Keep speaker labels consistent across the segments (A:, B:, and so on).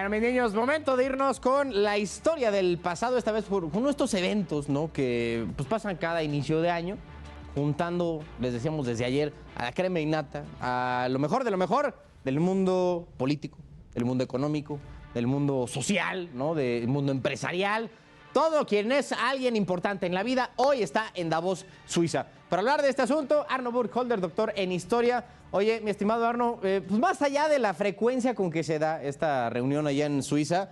A: Oigan, mis niños, momento de irnos con la historia del pasado, esta vez por uno de estos eventos, ¿no? Que pues pasan cada inicio de año, juntando, les decíamos desde ayer, a la crema innata, a lo mejor de lo mejor del mundo político, del mundo económico, del mundo social, ¿no? Del mundo empresarial. Todo quien es alguien importante en la vida, hoy está en Davos, Suiza. Para hablar de este asunto, Arno Burkholder, doctor en historia. Oye, mi estimado Arno, pues más allá de la frecuencia con que se da esta reunión allá en Suiza,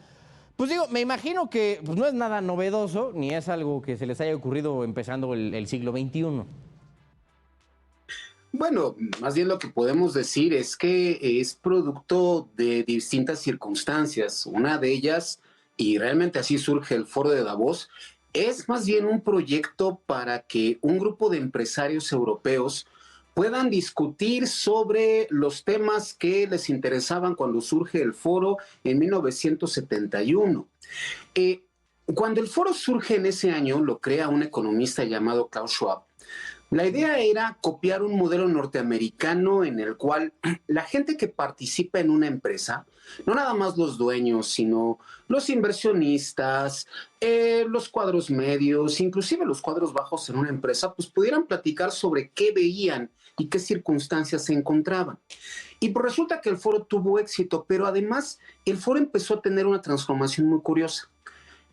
A: pues digo, me imagino que pues no es nada novedoso, ni es algo que se les haya ocurrido empezando el siglo XXI.
B: Bueno, más bien lo que podemos decir es que es producto de distintas circunstancias. Una de ellas, y realmente así surge el Foro de Davos, es más bien un proyecto para que un grupo de empresarios europeos puedan discutir sobre los temas que les interesaban cuando surge el foro en 1971. Cuando el foro surge en ese año, lo crea un economista llamado Klaus Schwab. La idea era copiar un modelo norteamericano en el cual la gente que participa en una empresa, no nada más los dueños, sino los inversionistas, los cuadros medios, inclusive los cuadros bajos en una empresa, pues pudieran platicar sobre qué veían y qué circunstancias se encontraban. Y pues resulta que el foro tuvo éxito, pero además el foro empezó a tener una transformación muy curiosa.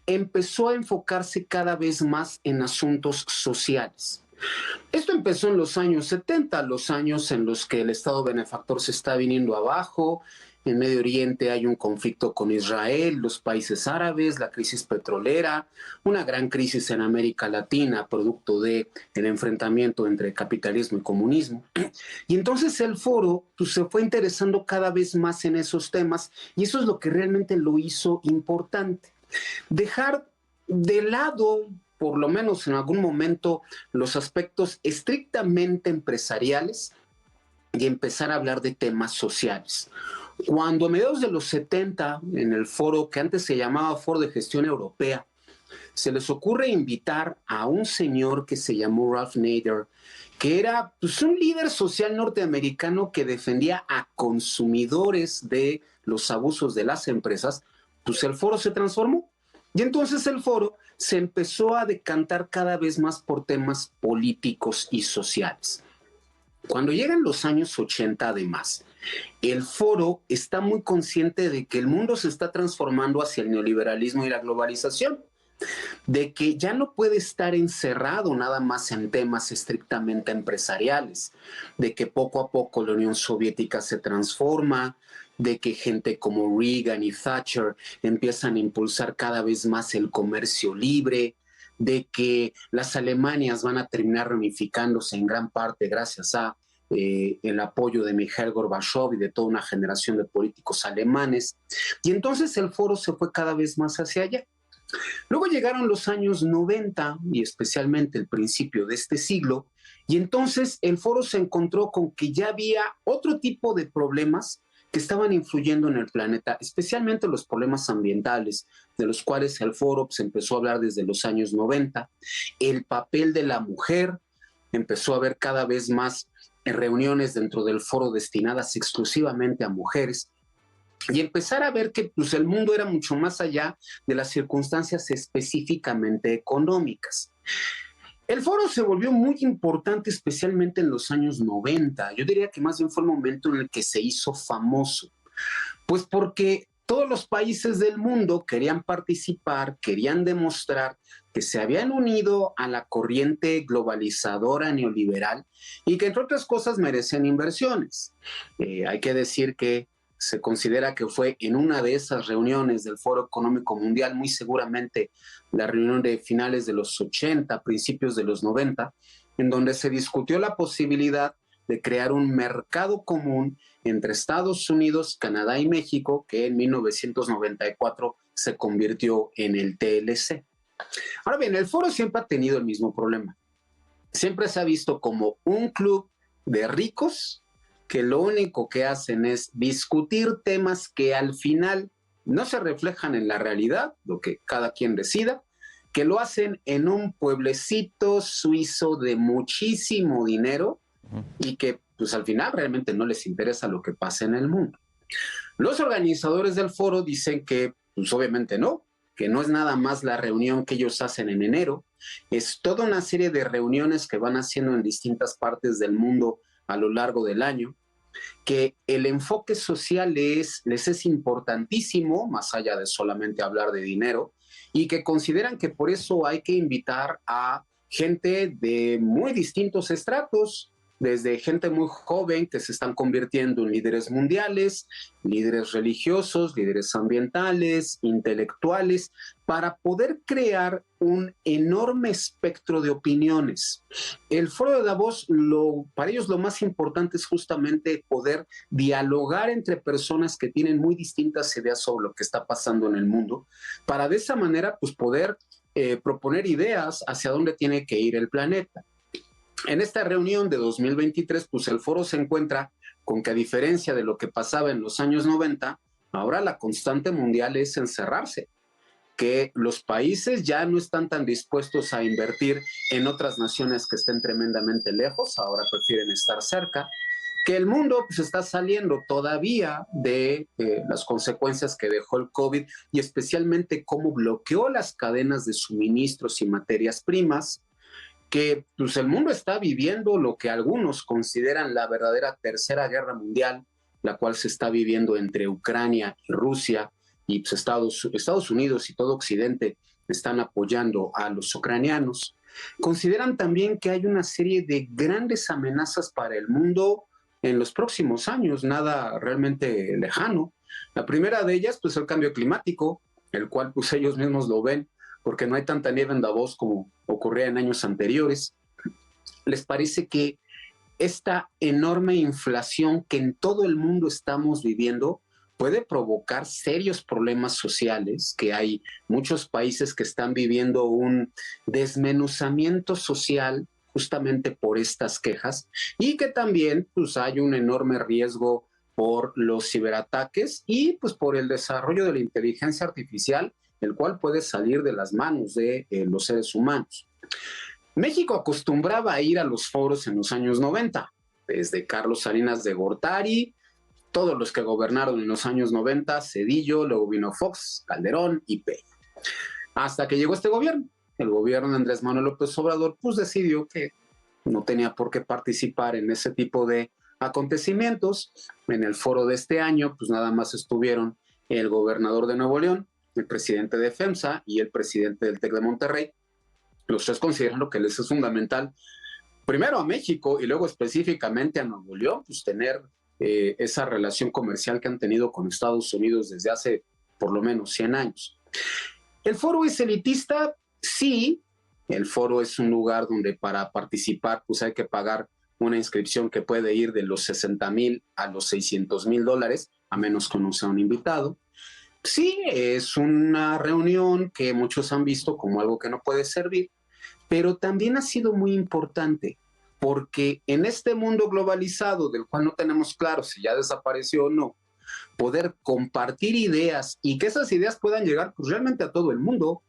B: Empezó a enfocarse cada vez más en asuntos sociales. Esto empezó en los años 70, los años en los que el Estado benefactor se está viniendo abajo. En Medio Oriente hay un conflicto con Israel, los países árabes, la crisis petrolera, una gran crisis en América Latina, producto del enfrentamiento entre capitalismo y comunismo. Y entonces el foro pues, se fue interesando cada vez más en esos temas y eso es lo que realmente lo hizo importante. Dejar de lado, por lo menos en algún momento, los aspectos estrictamente empresariales y empezar a hablar de temas sociales. Cuando a mediados de los 70, en el foro que antes se llamaba Foro de Gestión Europea, se les ocurre invitar a un señor que se llamó Ralph Nader, que era pues, un líder social norteamericano que defendía a consumidores de los abusos de las empresas, pues el foro se transformó. Y entonces el foro se empezó a decantar cada vez más por temas políticos y sociales. Cuando llegan los años 80 además, el foro está muy consciente de que el mundo se está transformando hacia el neoliberalismo y la globalización, de que ya no puede estar encerrado nada más en temas estrictamente empresariales, de que poco a poco la Unión Soviética se transforma, de que gente como Reagan y Thatcher empiezan a impulsar cada vez más el comercio libre, de que las Alemanias van a terminar reunificándose en gran parte gracias a el apoyo de Mikhail Gorbachev y de toda una generación de políticos alemanes. Y entonces el foro se fue cada vez más hacia allá. Luego llegaron los años 90 y especialmente el principio de este siglo, y entonces el foro se encontró con que ya había otro tipo de problemas que estaban influyendo en el planeta, especialmente los problemas ambientales, de los cuales el foro se empezó a hablar desde los años 90, el papel de la mujer, empezó a haber cada vez más reuniones dentro del foro destinadas exclusivamente a mujeres, y empezar a ver que pues, el mundo era mucho más allá de las circunstancias específicamente económicas. El foro se volvió muy importante, especialmente en los años 90. Yo diría que más bien fue el momento en el que se hizo famoso. Pues porque todos los países del mundo querían participar, querían demostrar que se habían unido a la corriente globalizadora neoliberal y que, entre otras cosas, merecen inversiones. Hay que decir que se considera que fue en una de esas reuniones del Foro Económico Mundial, muy seguramente la reunión de finales de los 80, principios de los 90, en donde se discutió la posibilidad de crear un mercado común entre Estados Unidos, Canadá y México, que en 1994 se convirtió en el TLC. Ahora bien, el foro siempre ha tenido el mismo problema. Siempre se ha visto como un club de ricos que lo único que hacen es discutir temas que al final no se reflejan en la realidad, lo que cada quien decida, que lo hacen en un pueblecito suizo de muchísimo dinero y que pues al final realmente no les interesa lo que pasa en el mundo. Los organizadores del foro dicen que, pues obviamente no, que no es nada más la reunión que ellos hacen en enero, es toda una serie de reuniones que van haciendo en distintas partes del mundo a lo largo del año, que el enfoque social les es importantísimo, más allá de solamente hablar de dinero, y que consideran que por eso hay que invitar a gente de muy distintos estratos, desde gente muy joven que se están convirtiendo en líderes mundiales, líderes religiosos, líderes ambientales, intelectuales, para poder crear un enorme espectro de opiniones. El foro de Davos, para ellos lo más importante es justamente poder dialogar entre personas que tienen muy distintas ideas sobre lo que está pasando en el mundo, para de esa manera pues poder proponer ideas hacia dónde tiene que ir el planeta. En esta reunión de 2023, pues el foro se encuentra con que a diferencia de lo que pasaba en los años 90, ahora la constante mundial es encerrarse, que los países ya no están tan dispuestos a invertir en otras naciones que estén tremendamente lejos, ahora prefieren estar cerca, que el mundo pues está saliendo todavía de las consecuencias que dejó el COVID y especialmente cómo bloqueó las cadenas de suministros y materias primas, que pues, el mundo está viviendo lo que algunos consideran la verdadera tercera guerra mundial, la cual se está viviendo entre Ucrania y Rusia, y pues, Estados Unidos y todo Occidente están apoyando a los ucranianos. Consideran también que hay una serie de grandes amenazas para el mundo en los próximos años, nada realmente lejano. La primera de ellas, pues el cambio climático, el cual pues ellos mismos lo ven, porque no hay tanta nieve en Davos como ocurría en años anteriores. ¿Les parece que esta enorme inflación que en todo el mundo estamos viviendo puede provocar serios problemas sociales, que hay muchos países que están viviendo un desmenuzamiento social justamente por estas quejas, y que también pues, hay un enorme riesgo por los ciberataques y pues por el desarrollo de la inteligencia artificial, el cual puede salir de las manos de los seres humanos? México acostumbraba a ir a los foros en los años 90, desde Carlos Salinas de Gortari, todos los que gobernaron en los años 90, Cedillo, luego vino Fox, Calderón y Peña. Hasta que llegó este gobierno. El gobierno de Andrés Manuel López Obrador pues decidió que no tenía por qué participar en ese tipo de acontecimientos. En el foro de este año pues nada más estuvieron el gobernador de Nuevo León, el presidente de FEMSA y el presidente del TEC de Monterrey. Los tres consideran lo que les es fundamental, primero a México y luego específicamente a Nuevo León, pues tener esa relación comercial que han tenido con Estados Unidos desde hace por lo menos 100 años. ¿El foro es elitista? Sí, el foro es un lugar donde para participar pues hay que pagar una inscripción que puede ir de los 60,000 a los 600,000 dólares, a menos que uno sea un invitado. Sí, es una reunión que muchos han visto como algo que no puede servir, pero también ha sido muy importante porque en este mundo globalizado del cual no tenemos claro si ya desapareció o no, poder compartir ideas y que esas ideas puedan llegar pues, realmente a todo el mundo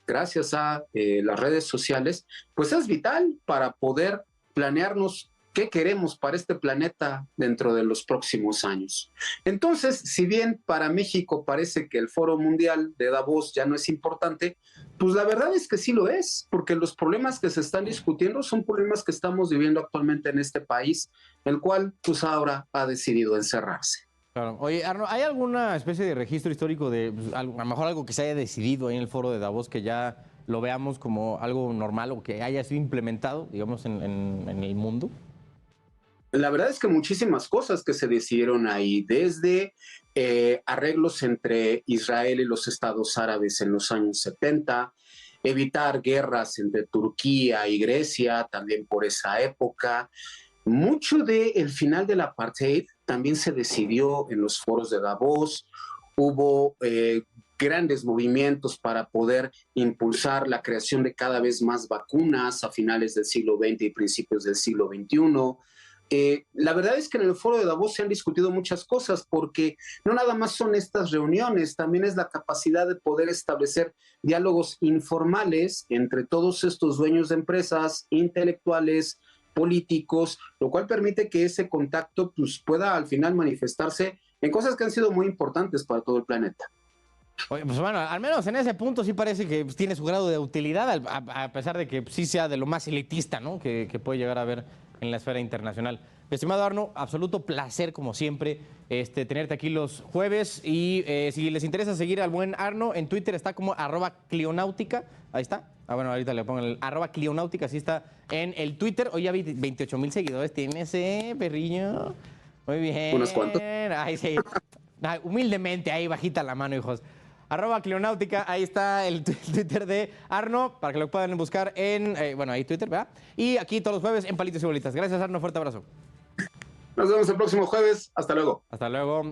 B: gracias a las redes sociales, pues es vital para poder planearnos qué queremos para este planeta dentro de los próximos años. Entonces, si bien para México parece que el Foro Mundial de Davos ya no es importante, pues la verdad es que sí lo es, porque los problemas que se están discutiendo son problemas que estamos viviendo actualmente en este país, el cual pues ahora ha decidido encerrarse.
A: Claro. Oye, Arno, ¿hay alguna especie de registro histórico de pues, a lo mejor algo que se haya decidido ahí en el foro de Davos que ya lo veamos como algo normal o que haya sido implementado, digamos, en el mundo?
B: La verdad es que muchísimas cosas que se decidieron ahí, desde arreglos entre Israel y los estados árabes en los años 70, evitar guerras entre Turquía y Grecia también por esa época. Mucho del final del apartheid también se decidió en los foros de Davos. Hubo grandes movimientos para poder impulsar la creación de cada vez más vacunas a finales del siglo XX y principios del siglo XXI. La verdad es que en el foro de Davos se han discutido muchas cosas porque no nada más son estas reuniones, también es la capacidad de poder establecer diálogos informales entre todos estos dueños de empresas, intelectuales, políticos, lo cual permite que ese contacto pues, pueda al final manifestarse en cosas que han sido muy importantes para todo el planeta.
A: Oye, pues bueno, al menos en ese punto sí parece que pues, tiene su grado de utilidad, a pesar de que sí sea de lo más elitista, ¿no? Que puede llegar a haber en la esfera internacional. Mi estimado Arno, absoluto placer, como siempre, tenerte aquí los jueves. Y si les interesa seguir al buen Arno, en Twitter está como @clionáutica. Ahí está. Ah, bueno, ahorita le pongo el @clionáutica, así está en el Twitter. Hoy ya 28,000 seguidores tiene ese perrillo. Muy bien.
B: ¿Unos cuantos?
A: Ay, sí. Ay, humildemente, ahí bajita la mano, hijos. @clionáutica, ahí está el Twitter de Arno, para que lo puedan buscar en, bueno, ahí Twitter, ¿verdad? Y aquí todos los jueves en Palitos y Bolitas. Gracias, Arno, fuerte abrazo.
B: Nos vemos el próximo jueves. Hasta luego.
A: Hasta luego.